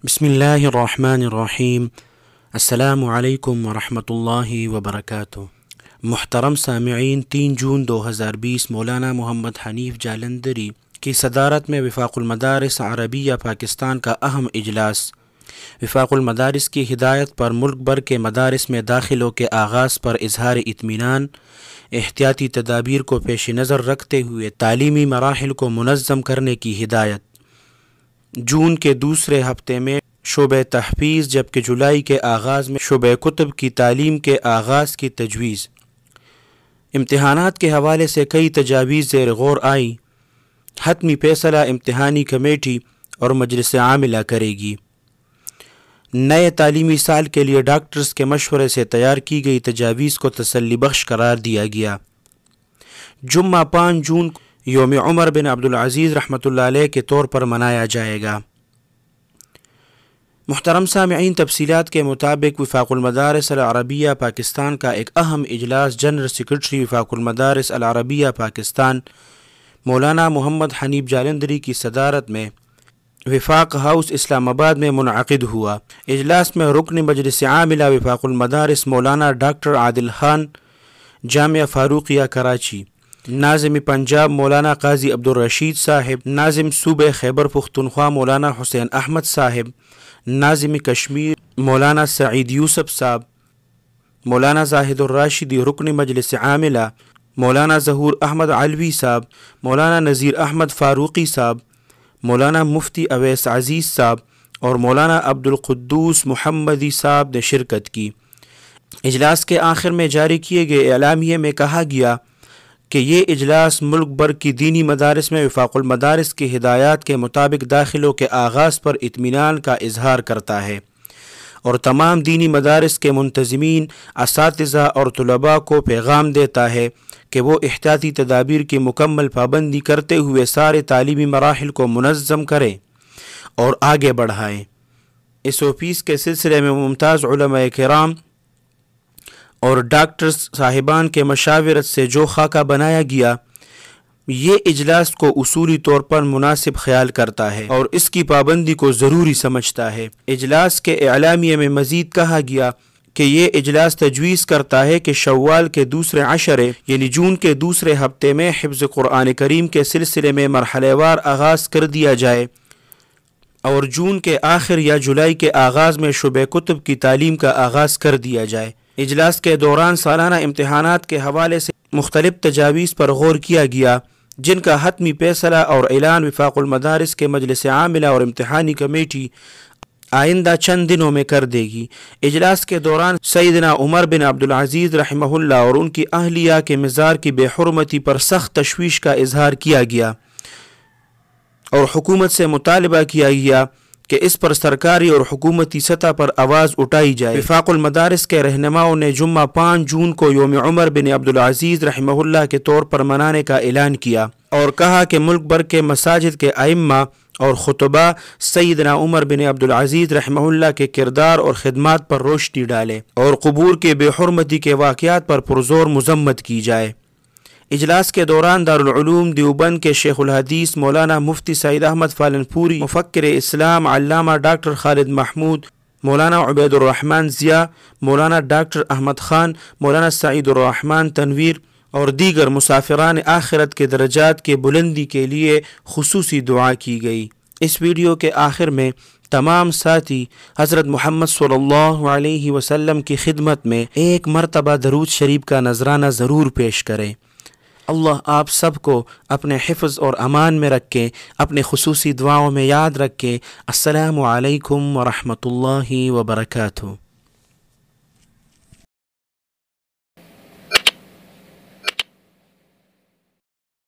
بسم اللہ الرحمن الرحیم۔ السلام علیکم ورحمۃ اللہ وبرکاتہ۔ محترم سامعین، 3 جون 2020 مولانا محمد حنیف جالندھری کی صدارت میں وفاق المدارس عربیہ پاکستان کا اہم اجلاس۔ وفاق المدارس کی ہدایت پر ملک بھر کے مدارس میں داخلوں کے آغاز پر اظہار اطمینان، احتیاطی تدابیر کو پیش نظر رکھتے ہوئے تعلیمی مراحل کو منظم کرنے کی ہدایت۔ جون کے دوسرے ہفتے میں شعبہ تحفیظ جبکہ جولائی کے آغاز میں شعبہ کتب کی تعلیم کے آغاز کی تجویز۔ امتحانات کے حوالے سے کئی تجاویز زیر غور آئی۔ حتمی فیصلہ امتحانی کمیٹی اور مجلس عاملہ کرے گی۔ نئے تعلیمی سال کے لیے ڈاکٹرز کے مشورے سے تیار کی گئی تجاویز کو تسلی بخش قرار دیا گیا۔ جمعہ 5 جون کو یوم عمر بن عبدالعزیز رحمۃ اللہ علیہ کے طور پر منایا جائے گا۔ محترم سامعین، تفصیلات کے مطابق وفاق المدارس العربیہ پاکستان کا ایک اہم اجلاس جنرل سیکرٹری وفاق المدارس العربیہ پاکستان مولانا محمد حنیف جالندھری کی صدارت میں وفاق ہاؤس اسلام آباد میں منعقد ہوا۔ اجلاس میں رکن مجلس عاملہ وفاق المدارس مولانا ڈاکٹر عادل خان جامعہ فاروقیہ کراچی، ناظم پنجاب مولانا قاضی عبدالرشید صاحب، ناظم صوبہ خیبر پختونخوا مولانا حسین احمد صاحب، ناظم کشمیر مولانا سعید یوسف صاحب، مولانا زاہد الراشدی رکن مجلس عاملہ، مولانا ظہور احمد علوی صاحب، مولانا نذیر احمد فاروقی صاحب، مولانا مفتی اویس عزیز صاحب اور مولانا عبدالقدوس محمدی صاحب نے شرکت کی۔ اجلاس کے آخر میں جاری کیے گئے اعلامیے میں کہا گیا کہ یہ اجلاس ملک بھر کی دینی مدارس میں وفاق المدارس کی ہدایات کے مطابق داخلوں کے آغاز پر اطمینان کا اظہار کرتا ہے اور تمام دینی مدارس کے منتظمین، اساتذہ اور طلباء کو پیغام دیتا ہے کہ وہ احتیاطی تدابیر کی مکمل پابندی کرتے ہوئے سارے تعلیمی مراحل کو منظم کریں اور آگے بڑھائیں۔ اس آفس کے سلسلے میں ممتاز علماء کرام اور ڈاکٹرز صاحبان کے مشاورت سے جو خاکہ بنایا گیا، یہ اجلاس کو اصولی طور پر مناسب خیال کرتا ہے اور اس کی پابندی کو ضروری سمجھتا ہے۔ اجلاس کے اعلامیے میں مزید کہا گیا کہ یہ اجلاس تجویز کرتا ہے کہ شوال کے دوسرے عشرے یعنی جون کے دوسرے ہفتے میں حفظ قرآن کریم کے سلسلے میں مرحلہ وار آغاز کر دیا جائے اور جون کے آخر یا جولائی کے آغاز میں شعبہ کتب کی تعلیم کا آغاز کر دیا جائے۔ اجلاس کے دوران سالانہ امتحانات کے حوالے سے مختلف تجاویز پر غور کیا گیا، جن کا حتمی فیصلہ اور اعلان وفاق المدارس کے مجلس عاملہ اور امتحانی کمیٹی آئندہ چند دنوں میں کر دے گی۔ اجلاس کے دوران سیدنا عمر بن عبدالعزیز رحمہ اللہ اور ان کی اہلیہ کے مزار کی بے حرمتی پر سخت تشویش کا اظہار کیا گیا اور حکومت سے مطالبہ کیا گیا کہ اس پر سرکاری اور حکومتی سطح پر آواز اٹھائی جائے۔ وفاق المدارس کے رہنماؤں نے جمعہ 5 جون کو یوم عمر بن عبدالعزیز رحمہ اللہ کے طور پر منانے کا اعلان کیا اور کہا کہ ملک بھر کے مساجد کے ائمہ اور خطباء سیدنا عمر بن عبدالعزیز رحمہ اللہ کے کردار اور خدمات پر روشنی ڈالے اور قبور کے بے حرمتی کے واقعات پر پرزور مذمت کی جائے۔ اجلاس کے دوران دارالعلوم دیوبند کے شیخ الحدیث مولانا مفتی سعید احمد فالن پوری، مفکر اسلام علامہ ڈاکٹر خالد محمود، مولانا عبید الرحمن ضیاء، مولانا ڈاکٹر احمد خان، مولانا سعید الرحمن تنویر اور دیگر مسافران آخرت کے درجات کے بلندی کے لیے خصوصی دعا کی گئی۔ اس ویڈیو کے آخر میں تمام ساتھی حضرت محمد صلی اللہ علیہ وسلم کی خدمت میں ایک مرتبہ درود شریف کا نذرانہ ضرور پیش کریں۔ اللہ آپ سب کو اپنے حفظ اور امان میں رکھے، اپنے خصوصی دعاؤں میں یاد رکھے۔ السلام علیکم ورحمۃ اللہ وبرکاتہ۔